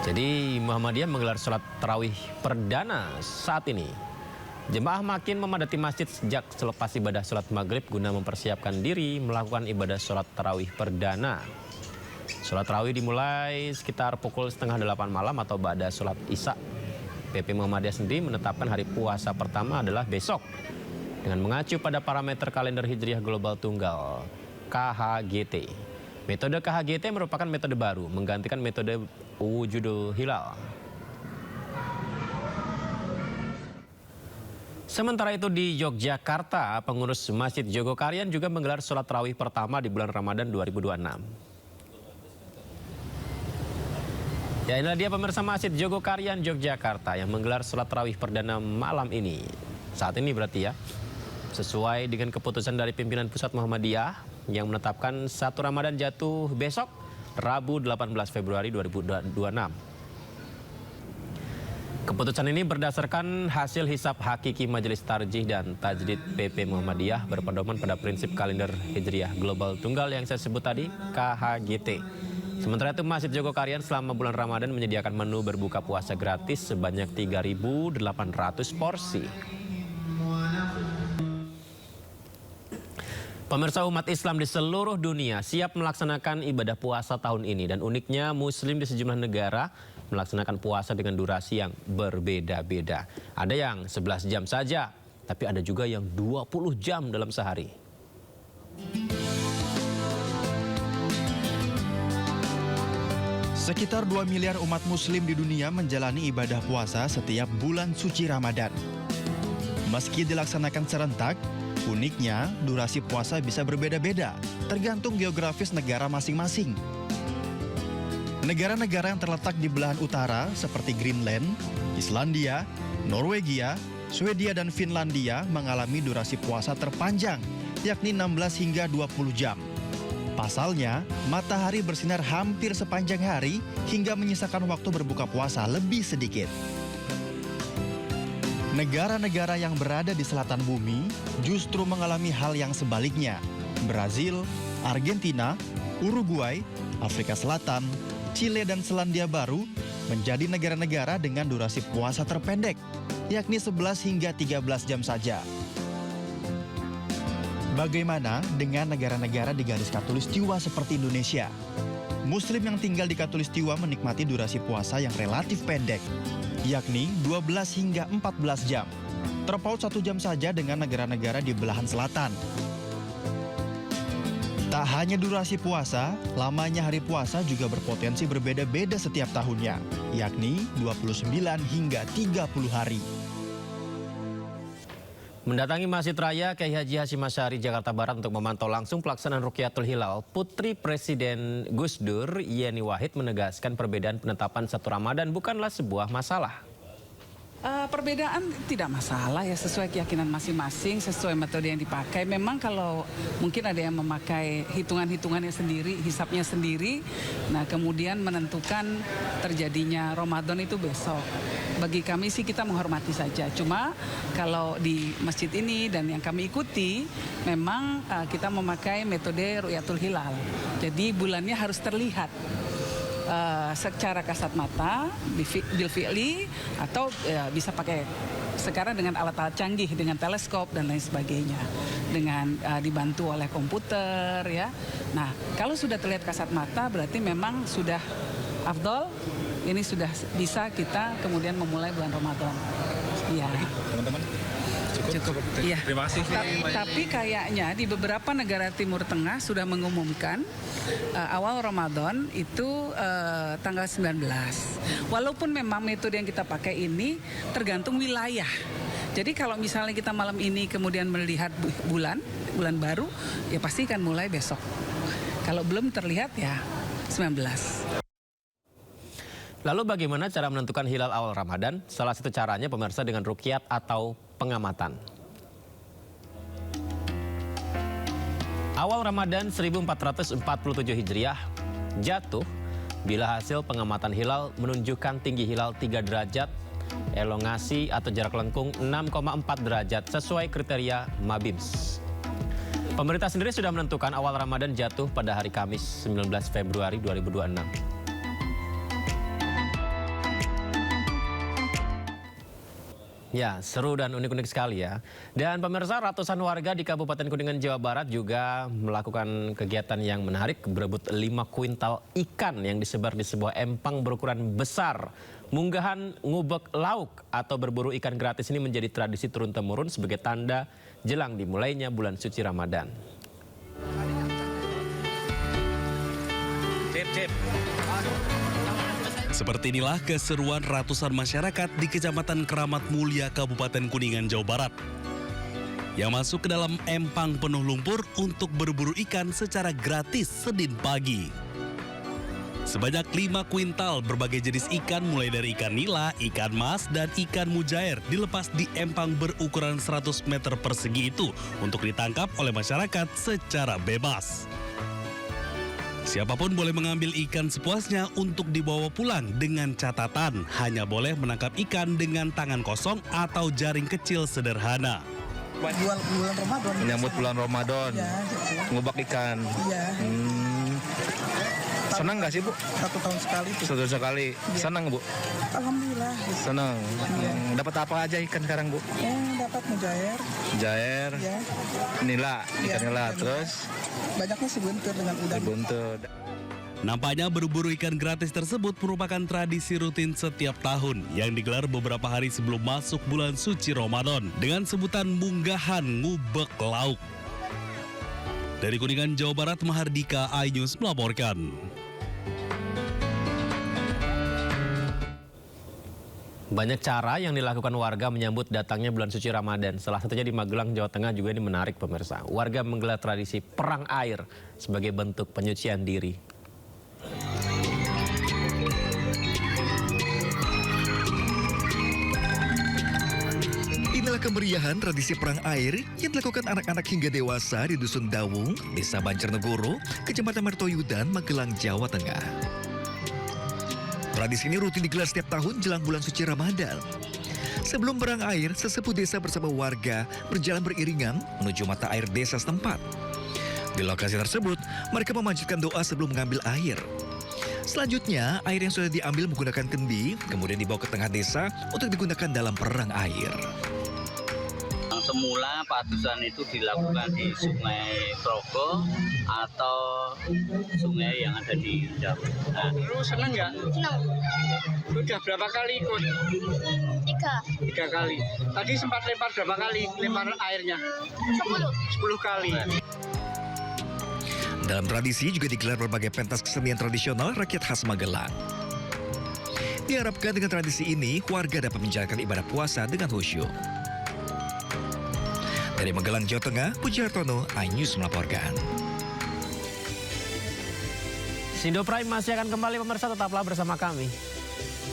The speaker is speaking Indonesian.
Jadi Muhammadiyah menggelar sholat tarawih perdana saat ini. Jemaah makin memadati masjid sejak selepas ibadah sholat maghrib guna mempersiapkan diri melakukan ibadah sholat tarawih perdana. Sholat tarawih dimulai sekitar pukul setengah 8 malam atau ba'da sholat isya. PP Muhammadiyah sendiri menetapkan hari puasa pertama adalah besok dengan mengacu pada parameter kalender Hijriah Global Tunggal KHGT. Metode KHGT merupakan metode baru menggantikan metode wujudul hilal. Sementara itu di Yogyakarta, pengurus Masjid Jogokarian juga menggelar sholat tarawih pertama di bulan Ramadan 2026. Ya, inilah dia pemirsa Masjid Jogokarian Yogyakarta yang menggelar sholat tarawih perdana malam ini. Saat ini berarti ya, sesuai dengan keputusan dari pimpinan pusat Muhammadiyah yang menetapkan 1 Ramadan jatuh besok, Rabu 18 Februari 2026. Keputusan ini berdasarkan hasil hisab hakiki Majelis Tarjih dan Tajdid PP Muhammadiyah berpedoman pada prinsip kalender Hijriah Global Tunggal yang saya sebut tadi, KHGT. Sementara itu Masjid Jogokarian selama bulan Ramadan menyediakan menu berbuka puasa gratis sebanyak 3.800 porsi. Pemirsa, umat Islam di seluruh dunia siap melaksanakan ibadah puasa tahun ini. Dan uniknya Muslim di sejumlah negara melaksanakan puasa dengan durasi yang berbeda-beda. Ada yang 11 jam saja, tapi ada juga yang 20 jam dalam sehari. Sekitar 2 miliar umat Muslim di dunia menjalani ibadah puasa setiap bulan suci Ramadan. Meski dilaksanakan serentak, uniknya, durasi puasa bisa berbeda-beda, tergantung geografis negara masing-masing. Negara-negara yang terletak di belahan utara seperti Greenland, Islandia, Norwegia, Swedia, dan Finlandia mengalami durasi puasa terpanjang, yakni 16 hingga 20 jam. Pasalnya, matahari bersinar hampir sepanjang hari hingga menyisakan waktu berbuka puasa lebih sedikit. Negara-negara yang berada di selatan bumi justru mengalami hal yang sebaliknya. Brazil, Argentina, Uruguay, Afrika Selatan, Chile, dan Selandia Baru menjadi negara-negara dengan durasi puasa terpendek, yakni 11 hingga 13 jam saja. Bagaimana dengan negara-negara di garis khatulistiwa seperti Indonesia? Muslim yang tinggal di khatulistiwa menikmati durasi puasa yang relatif pendek, yakni 12 hingga 14 jam. Terpaut 1 jam saja dengan negara-negara di belahan selatan. Tak hanya durasi puasa, lamanya hari puasa juga berpotensi berbeda-beda setiap tahunnya, yakni 29 hingga 30 hari. Mendatangi Masjid Raya Kiai Haji Hashim Asy'ari Jakarta Barat untuk memantau langsung pelaksanaan Rukyatul Hilal, Putri Presiden Gus Dur, Yeni Wahid menegaskan perbedaan penetapan 1 Ramadan bukanlah sebuah masalah. Perbedaan tidak masalah ya, sesuai keyakinan masing-masing, sesuai metode yang dipakai. Memang kalau mungkin ada yang memakai hitungan-hitungannya sendiri, hisapnya sendiri, nah kemudian menentukan terjadinya Ramadan itu besok. Bagi kami sih kita menghormati saja. Cuma kalau di masjid ini dan yang kami ikuti, memang kita memakai metode Ru'yatul Hilal. Jadi bulannya harus terlihat secara kasat mata, bil fi'li, atau bisa pakai sekarang dengan alat-alat canggih, dengan teleskop dan lain sebagainya, dengan dibantu oleh komputer ya. Nah, kalau sudah terlihat kasat mata berarti memang sudah afdol, ini sudah bisa kita kemudian memulai bulan Ramadan. Iya. Teman-teman, cukup. Iya. Terima kasih. Tapi kayaknya di beberapa negara Timur Tengah sudah mengumumkan awal Ramadan itu tanggal 19. Walaupun memang metode yang kita pakai ini tergantung wilayah. Jadi kalau misalnya kita malam ini kemudian melihat bulan baru, ya pasti akan mulai besok. Kalau belum terlihat ya 19. Lalu bagaimana cara menentukan hilal awal Ramadan? Salah satu caranya pemirsa dengan ruqyat atau pengamatan. Awal Ramadan 1447 Hijriah jatuh bila hasil pengamatan hilal menunjukkan tinggi hilal 3 derajat, elongasi atau jarak lengkung 6,4 derajat sesuai kriteria Mabims. Pemerintah sendiri sudah menentukan awal Ramadan jatuh pada hari Kamis 19 Februari 2026. Ya, seru dan unik-unik sekali ya. Dan pemirsa, ratusan warga di Kabupaten Kuningan, Jawa Barat juga melakukan kegiatan yang menarik, berebut 5 kuintal ikan yang disebar di sebuah empang berukuran besar. Munggahan ngubek lauk atau berburu ikan gratis ini menjadi tradisi turun-temurun sebagai tanda jelang dimulainya bulan suci Ramadan. Seperti inilah keseruan ratusan masyarakat di Kecamatan Keramat Mulia, Kabupaten Kuningan, Jawa Barat, yang masuk ke dalam empang penuh lumpur untuk berburu ikan secara gratis Senin pagi. Sebanyak 5 kuintal berbagai jenis ikan mulai dari ikan nila, ikan mas, dan ikan mujair dilepas di empang berukuran 100 meter persegi itu untuk ditangkap oleh masyarakat secara bebas. Siapapun boleh mengambil ikan sepuasnya untuk dibawa pulang dengan catatan hanya boleh menangkap ikan dengan tangan kosong atau jaring kecil sederhana. Bulan Ramadan. Menyambut bulan Ramadan, Ya, gitu. ngubak ikan. Iya. Senang nggak sih Bu? 1 tahun sekali tuh. Satu sekali. Senang Bu? Alhamdulillah. Senang. Dapat apa aja ikan sekarang Bu? Dapat mujair. Jair, Ya. nila, ikan Iya, nila, ikan terus Banyaknya si buntir dengan udang. buntut. Nampaknya berburu ikan gratis tersebut merupakan tradisi rutin setiap tahun yang digelar beberapa hari sebelum masuk bulan suci Ramadan dengan sebutan munggahan ngubek lauk. Dari Kuningan, Jawa Barat, Mahardika, iNews melaporkan. Banyak cara yang dilakukan warga menyambut datangnya bulan suci Ramadan. Salah satunya di Magelang, Jawa Tengah juga ini menarik pemirsa. Warga menggelar tradisi perang air sebagai bentuk penyucian diri. Inilah kemeriahan tradisi perang air yang dilakukan anak-anak hingga dewasa di Dusun Dawung, Desa Banjarnegoro, Kecamatan Mertoyudan, Magelang, Jawa Tengah. Tradisi ini rutin digelar setiap tahun jelang bulan suci Ramadan. Sebelum perang air, sesepuh desa bersama warga berjalan beriringan menuju mata air desa setempat. Di lokasi tersebut, mereka memanjatkan doa sebelum mengambil air. Selanjutnya, air yang sudah diambil menggunakan kendi, kemudian dibawa ke tengah desa untuk digunakan dalam perang air. Semula patusan itu dilakukan di Sungai Progo atau sungai yang ada di Jawa. Nah, Lu seneng nggak? Senang. Udah berapa kali ikut? 3. 3 kali. Tadi sempat lempar berapa kali? Lempar airnya? 10 kali. Dalam tradisi juga digelar berbagai pentas kesenian tradisional rakyat khas Magelang. Diharapkan dengan tradisi ini, warga dapat menjalankan ibadah puasa dengan khusyuk. Dari Magelang, Jawa Tengah, Puji Hartono, iNews melaporkan. Sindo Prime masih akan kembali pemirsa, tetaplah bersama kami.